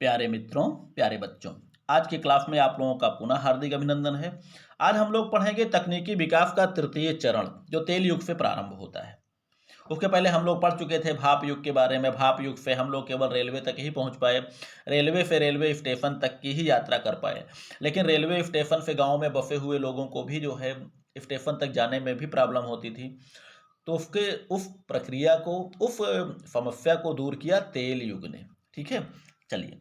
प्यारे मित्रों, प्यारे बच्चों, आज की क्लास में आप लोगों का पुनः हार्दिक अभिनंदन है। आज हम लोग पढ़ेंगे तकनीकी विकास का तृतीय चरण जो तेल युग से प्रारंभ होता है। उसके पहले हम लोग पढ़ चुके थे भाप युग के बारे में। भाप युग से हम लोग केवल रेलवे तक ही पहुंच पाए, रेलवे से रेलवे स्टेशन तक की ही यात्रा कर पाए। लेकिन रेलवे स्टेशन से गाँव में बसे हुए लोगों को भी जो है स्टेशन तक जाने में भी प्रॉब्लम होती थी। तो उसके उस प्रक्रिया को, उस समस्या को दूर किया तेल युग ने। ठीक है, चलिए।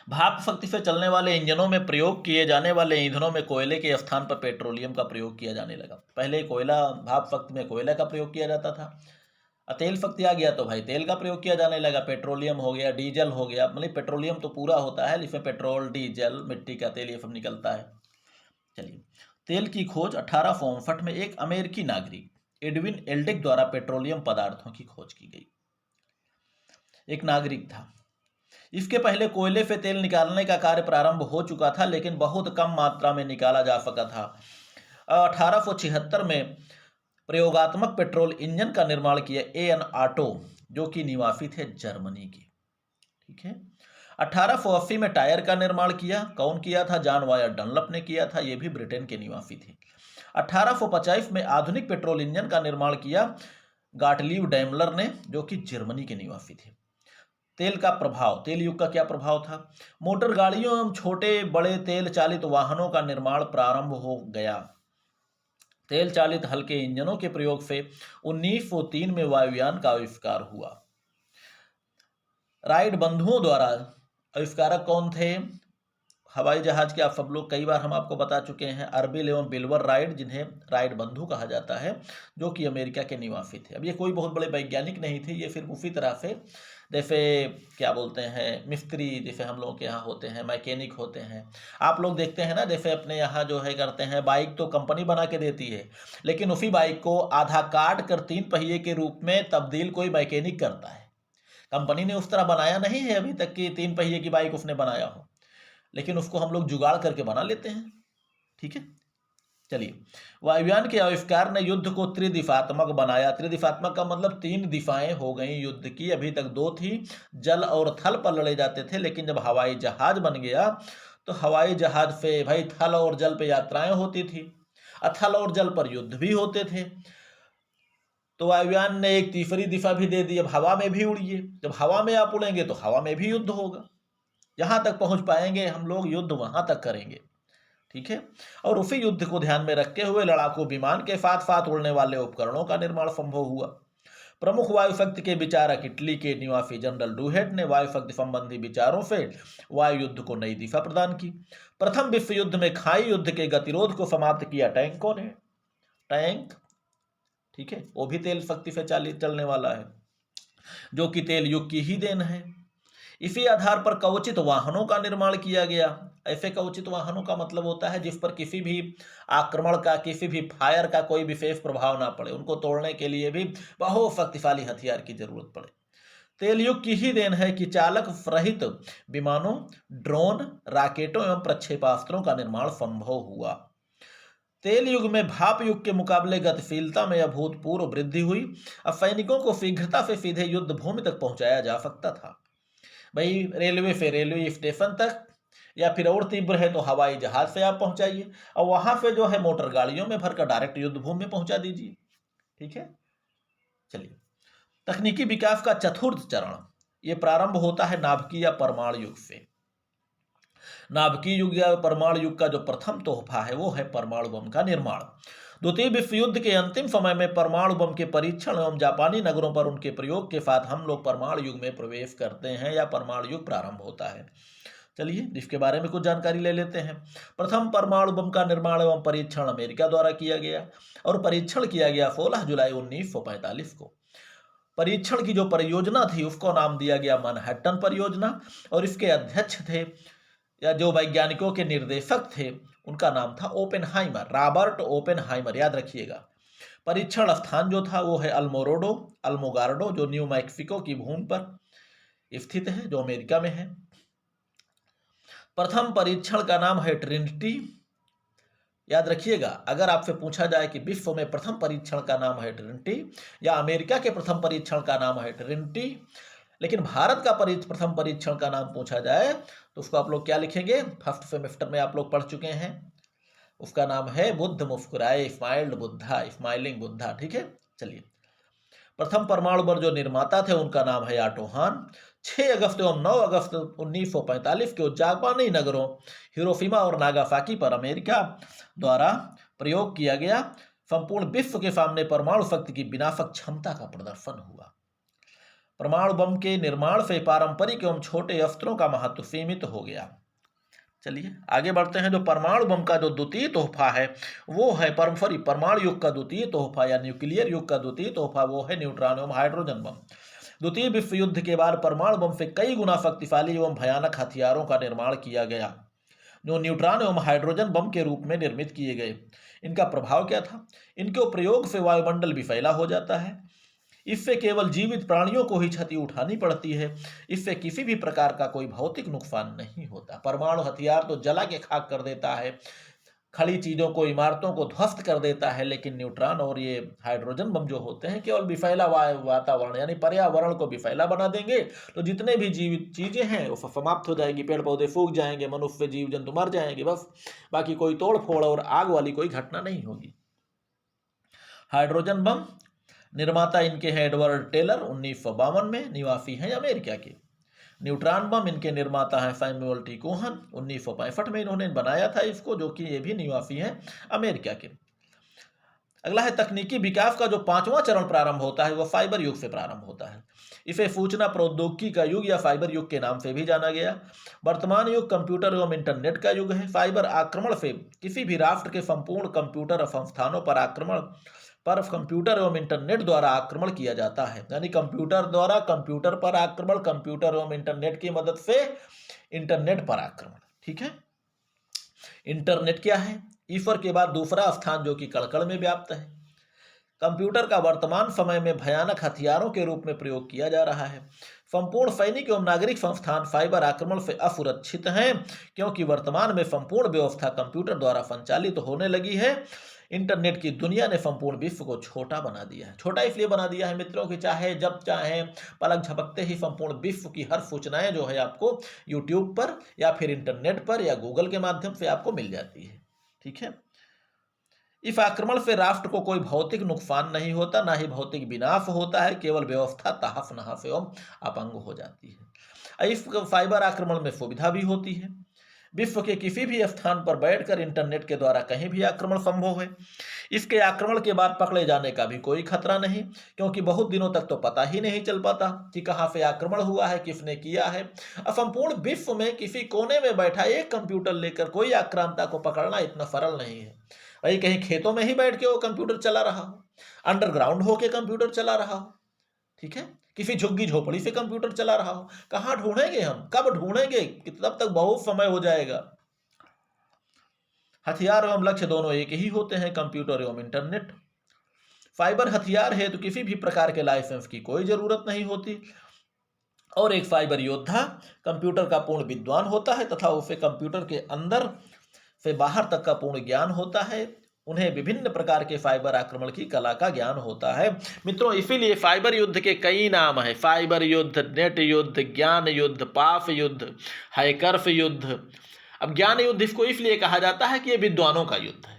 भाप शक्ति से चलने वाले इंजनों में प्रयोग किए जाने वाले ईंधनों में कोयले के स्थान पर पेट्रोलियम का प्रयोग किया जाने लगा। पहले कोयला, भाप शक्ति में कोयला का प्रयोग किया जाता था। तेल शक्ति आ गया तो भाई तेल का प्रयोग किया जाने लगा। पेट्रोलियम हो गया, डीजल हो गया। मतलब पेट्रोलियम तो पूरा होता है जिसमें पेट्रोल, डीजल, मिट्टी का तेल, ये सब निकलता है। चलिए, तेल की खोज 1859 में एक अमेरिकी नागरिक एडविन एल्डिक द्वारा पेट्रोलियम पदार्थों की खोज की गई। एक नागरिक था। इसके पहले कोयले से तेल निकालने का कार्य प्रारंभ हो चुका था, लेकिन बहुत कम मात्रा में निकाला जा सका था। 1876 में प्रयोगात्मक पेट्रोल इंजन का निर्माण किया एन ऑटो, जो कि निवासी थे जर्मनी के। ठीक है। 1880 में टायर का निर्माण किया। कौन किया था? जॉन वायर डनलप ने किया था। ये भी ब्रिटेन के निवासी थे। 1850 में आधुनिक पेट्रोल इंजन का निर्माण किया गाटलीव डैमलर ने, जो कि जर्मनी के निवासी थे। तेल का प्रभाव, तेल युग का क्या प्रभाव था? मोटर गाड़ियों एवं छोटे बड़े तेल चालित वाहनों का निर्माण प्रारंभ हो गया। तेल चालित हल्के इंजनों के प्रयोग से 1903 में वायुयान का आविष्कार हुआ। राइट बंधुओं द्वारा, आविष्कारक कौन थे? हवाई जहाज के आप सब लोग कई बार हम आपको बता चुके हैं, अर्बिल एवं बिल्बर राइट, जिन्हें राइट बंधु कहा जाता है, जो कि अमेरिका के निवासी थे। अब ये कोई बहुत बड़े वैज्ञानिक नहीं थे, ये सिर्फ उसी तरह से जैसे क्या बोलते हैं, मिस्त्री जैसे हम लोगों के यहाँ होते हैं, मैकेनिक होते हैं। आप लोग देखते हैं ना, जैसे अपने यहाँ जो है करते हैं, बाइक तो कंपनी बना के देती है, लेकिन उसी बाइक को आधा काट कर 3 पहिए के रूप में तब्दील कोई मैकेनिक करता है। कंपनी ने उस तरह बनाया नहीं है अभी तक कि 3 पहिए की बाइक उसने बनाया हो, लेकिन उसको हम लोग जुगाड़ करके बना लेते हैं। ठीक है, चलिए। वायुयान के आविष्कार ने युद्ध को त्रिदिशात्मक बनाया। त्रिदिशात्मक का मतलब 3 दिशाएं हो गई युद्ध की। अभी तक 2 थी, जल और थल पर लड़े जाते थे, लेकिन जब हवाई जहाज बन गया तो हवाई जहाज से भाई थल और जल पे यात्राएं होती थी, थल और जल पर युद्ध भी होते थे। तो वायुयान ने एक तीसरी दिशा भी दे दी, अब हवा में भी उड़िए। जब हवा में आप उड़ेंगे तो हवा में भी युद्ध होगा। जहां तक पहुंच पाएंगे हम लोग, युद्ध वहां तक करेंगे। ठीक है। और उसी युद्ध को ध्यान में रखते हुए लड़ाकू विमान के साथ साथ उड़ने वाले उपकरणों का निर्माण संभव हुआ। प्रमुख वायु शक्ति के विचारक इटली के निवासी जनरल डूहेट ने वायु शक्ति संबंधी विचारों से वायु युद्ध को नई दिशा प्रदान की। प्रथम विश्व युद्ध में खाई युद्ध के गतिरोध को समाप्त किया टैंकों ने। टैंक, ठीक है, वो भी तेल शक्ति से चलने वाला है, जो कि तेल युग की ही देन है। इसी आधार पर कवचित वाहनों का निर्माण किया गया। ऐसे कवचित वाहनों का मतलब होता है जिस पर किसी भी आक्रमण का, किसी भी फायर का कोई विशेष प्रभाव ना पड़े, उनको तोड़ने के लिए भी बहुत शक्तिशाली हथियार की जरूरत पड़े। तेल युग की ही देन है कि चालक रहित विमानों, ड्रोन, रॉकेटों एवं प्रक्षेपास्त्रों का निर्माण संभव हुआ। तेल युग में भाप युग के मुकाबले गतिशीलता में अभूतपूर्व वृद्धि हुई। अब सैनिकों को शीघ्रता से सीधे युद्ध भूमि तक पहुंचाया जा सकता था। भाई रेलवे से रेलवे स्टेशन तक, या फिर और तीव्र है तो हवाई जहाज से आप पहुंचाइए, और वहां से जो है मोटर गाड़ियों में भरकर डायरेक्ट युद्ध भूमि में पहुंचा दीजिए। ठीक है, चलिए। तकनीकी विकास का चतुर्थ चरण ये प्रारंभ होता है नाभिकीय या परमाणु युग से। नाभिकीय युग या परमाणु युग का जो प्रथम तोहफा है वो है परमाणु बम का निर्माण। द्वितीय विश्व युद्ध के अंतिम समय में परमाणु बम के परीक्षण एवं जापानी नगरों पर उनके प्रयोग के साथ हम लोग परमाणु युग में प्रवेश करते हैं या परमाणु युग प्रारंभ होता है। चलिए इसके बारे में कुछ जानकारी ले लेते हैं। प्रथम परमाणु बम का निर्माण एवं परीक्षण अमेरिका द्वारा किया गया, और परीक्षण किया गया 16 जुलाई 1945 को। परीक्षण की जो परियोजना थी उसको नाम दिया गया मैनहट्टन परियोजना, और इसके अध्यक्ष थे या जो वैज्ञानिकों के निर्देशक थे उनका नाम था ओपेनहाइमर, रॉबर्ट ओपेनहाइमर, याद रखिएगा। परीक्षण स्थान जो था वो है अल्मोगार्डो, जो न्यू मैक्सिको की भूमि पर स्थित है, जो अमेरिका में है। प्रथम परीक्षण का नाम है ट्रिनिटी, याद रखिएगा। अगर आपसे पूछा जाए कि विश्व में प्रथम परीक्षण का नाम है ट्रिनिटी या अमेरिका के प्रथम परीक्षण का नाम है ट्रिनिटी, लेकिन भारत का प्रथम परीक्षण का नाम पूछा जाए तो उसको आप लोग क्या लिखेंगे, फर्स्ट सेमेस्टर में आप लोग पढ़ चुके हैं, उसका नाम है बुद्ध मुस्कुराए, स्माइल्ड बुद्धा, स्माइलिंग बुद्धा। ठीक है, चलिए। प्रथम परमाणु बम जो निर्माता थे उनका नाम है ऑटो हान। 6 अगस्त एवं 9 अगस्त 1945 को जापानी नगरों हिरोशिमा और नागासाकी पर अमेरिका द्वारा प्रयोग किया गया संपूर्ण विश्व के सामने परमाणु शक्ति की विनाशक क्षमता का प्रदर्शन हुआ। परमाणु बम के निर्माण से पारंपरिक एवं छोटे अस्त्रों का महत्व सीमित हो गया। चलिए आगे बढ़ते हैं। जो परमाणु बम का जो द्वितीय तोहफा है वो है परमाणु युग का द्वितीय तोहफा या न्यूक्लियर युग का द्वितीय तोहफा वो है न्यूट्रॉन एवं हाइड्रोजन बम। द्वितीय विश्व युद्ध के बाद परमाणु बम से कई गुना शक्तिशाली एवं भयानक हथियारों का निर्माण किया गया जो न्यूट्रॉन एवं हाइड्रोजन बम के रूप में निर्मित किए गए। इनका प्रभाव क्या था? इनके प्रयोग से वायुमंडल विफैला हो जाता है। इससे केवल जीवित प्राणियों को ही क्षति उठानी पड़ती है। इससे किसी भी प्रकार का कोई भौतिक नुकसान नहीं होता। परमाणु हथियार तो जला के खाक कर देता है, खड़ी चीजों को, इमारतों को ध्वस्त कर देता है, लेकिन न्यूट्रॉन और ये हाइड्रोजन बम जो होते हैं केवल विफैला वातावरण यानी पर्यावरण को विफैला बना देंगे। तो जितने भी जीवित चीजें हैं वो समाप्त हो जाएगी, पेड़ पौधे सूख जाएंगे, मनुष्य जीव जंतु मर जाएंगे, बस। बाकी कोई तोड़ फोड़ और आग वाली कोई घटना नहीं होगी। हाइड्रोजन बम निर्माता इनके हैं एडवर्ड टेलर, 1952 में, निवासी हैं अमेरिका के। न्यूट्रॉन बम इनके निर्माता हैं सैमुअल टी कोहन, 1965 में इन्होंने बनाया था इसको, जो कि ये भी निवासी हैं अमेरिका के। अगला है तकनीकी विकास का जो 5वां चरण प्रारंभ होता है वो फाइबर युग से प्रारंभ होता है। इसे सूचना प्रौद्योगिकी का युग या फाइबर युग के नाम से भी जाना गया। वर्तमान युग कंप्यूटर एवं इंटरनेट का युग है। फाइबर आक्रमण से किसी भी राष्ट्र के संपूर्ण कंप्यूटर संस्थानों पर कंप्यूटर एवं इंटरनेट द्वारा आक्रमण किया जाता है। यानी कंप्यूटर द्वारा कंप्यूटर पर आक्रमण, कंप्यूटर एवं इंटरनेट की मदद से इंटरनेट पर आक्रमण। ठीक है, इंटरनेट क्या है? ईश्वर के बाद दूसरा स्थान जो कि कण-कण में व्याप्त है। कंप्यूटर का वर्तमान समय में भयानक हथियारों के रूप में प्रयोग किया जा रहा है। संपूर्ण सैनिक एवं नागरिक संस्थान फाइबर आक्रमण से असुरक्षित हैं क्योंकि वर्तमान में संपूर्ण व्यवस्था कंप्यूटर द्वारा संचालित होने लगी है। इंटरनेट की दुनिया ने संपूर्ण विश्व को छोटा बना दिया है। छोटा इसलिए बना दिया है मित्रों कि चाहे जब चाहे पलक झपकते ही संपूर्ण विश्व की हर सूचनाएं जो है आपको यूट्यूब पर या फिर इंटरनेट पर या गूगल के माध्यम से आपको मिल जाती है। ठीक है, इस आक्रमण से राष्ट्र को कोई भौतिक नुकसान नहीं होता, ना ही भौतिक विनाश होता है, केवल व्यवस्था तहस नहस एवं अपंग हो जाती है। इस फाइबर आक्रमण में सुविधा भी होती है। विश्व के किसी भी स्थान पर बैठकर इंटरनेट के द्वारा कहीं भी आक्रमण संभव है। इसके आक्रमण के बाद पकड़े जाने का भी कोई खतरा नहीं, क्योंकि बहुत दिनों तक तो पता ही नहीं चल पाता कि कहाँ से आक्रमण हुआ है, किसने किया है। संपूर्ण विश्व में किसी कोने में बैठा एक कंप्यूटर लेकर कोई आक्रांता को पकड़ना इतना सरल नहीं है। भाई कहीं खेतों में ही बैठ के वो कंप्यूटर चला रहा हो, अंडरग्राउंड होके कंप्यूटर चला रहा हो, ठीक है, किसी झुग्गी झोपड़ी से कंप्यूटर चला रहा हो, कहाँ ढूंढेंगे हम, कब ढूंढेंगे, तब तक बहुत समय हो जाएगा। हथियार एवं लक्ष्य दोनों एक ही होते हैं, कंप्यूटर एवं इंटरनेट। फाइबर हथियार है तो किसी भी प्रकार के लाइसेंस की कोई जरूरत नहीं होती और एक फाइबर योद्धा कंप्यूटर का पूर्ण विद्वान होता है तथा उसे कंप्यूटर के अंदर से बाहर तक का पूर्ण ज्ञान होता है। उन्हें विभिन्न प्रकार के फाइबर आक्रमण की कला का ज्ञान होता है। मित्रों इसीलिए फाइबर युद्ध के कई नाम हैं। फाइबर युद्ध, नेट युद्ध, ज्ञान युद्ध, पाप युद्ध, हैकर्स युद्ध। अब ज्ञान युद्ध इसको इसलिए कहा जाता है कि ये विद्वानों का युद्ध है।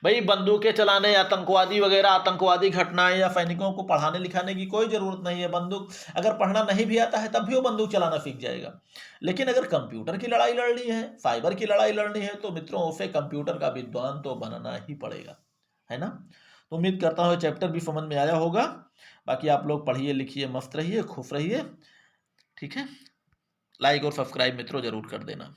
भाई बंदूकें चलाने, आतंकवादी वगैरह, आतंकवादी घटनाएं या सैनिकों को पढ़ाने लिखाने की कोई ज़रूरत नहीं है। बंदूक अगर पढ़ना नहीं भी आता है तब भी वो बंदूक चलाना सीख जाएगा। लेकिन अगर कंप्यूटर की लड़ाई लड़नी है, फाइबर की लड़ाई लड़नी है तो मित्रों उसे कंप्यूटर का विद्वान तो बनना ही पड़ेगा, है ना। तो उम्मीद करता हूँ चैप्टर भी समझ में आया होगा। बाकी आप लोग पढ़िए लिखिए, मस्त रहिए, खुश रहिए। ठीक है, लाइक और सब्सक्राइब मित्रों जरूर कर देना।